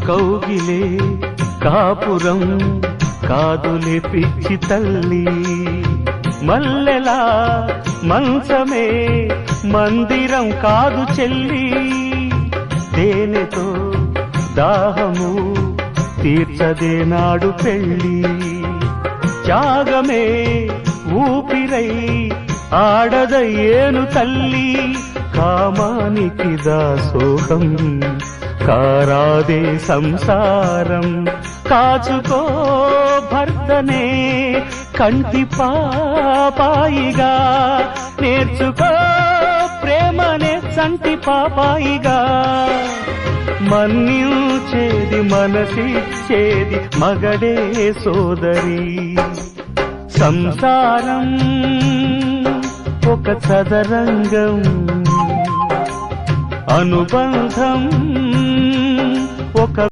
కౌగిలే కాపురం కాదులే పిచ్చి తల్లి, మల్లెలా మంచమే మందిరం కాదు చెల్లి, తేనెతో దాహము తీర్చదే నాడు పెళ్ళి, త్యాగమే ఊపిరై ఆడదయ్యేను తల్లి, కామానికి దాసోహం కారాదే సంసారం, కాచుకో భర్తనే కంటి పాపాయిగా, నేర్చుకో ప్రేమనే సంటి పాపాయిగా, మన్నించేది మనసిచ్చేది మగడే సోదరి, సంసారం ఒక చదరంగం, అనుబంధం ఒక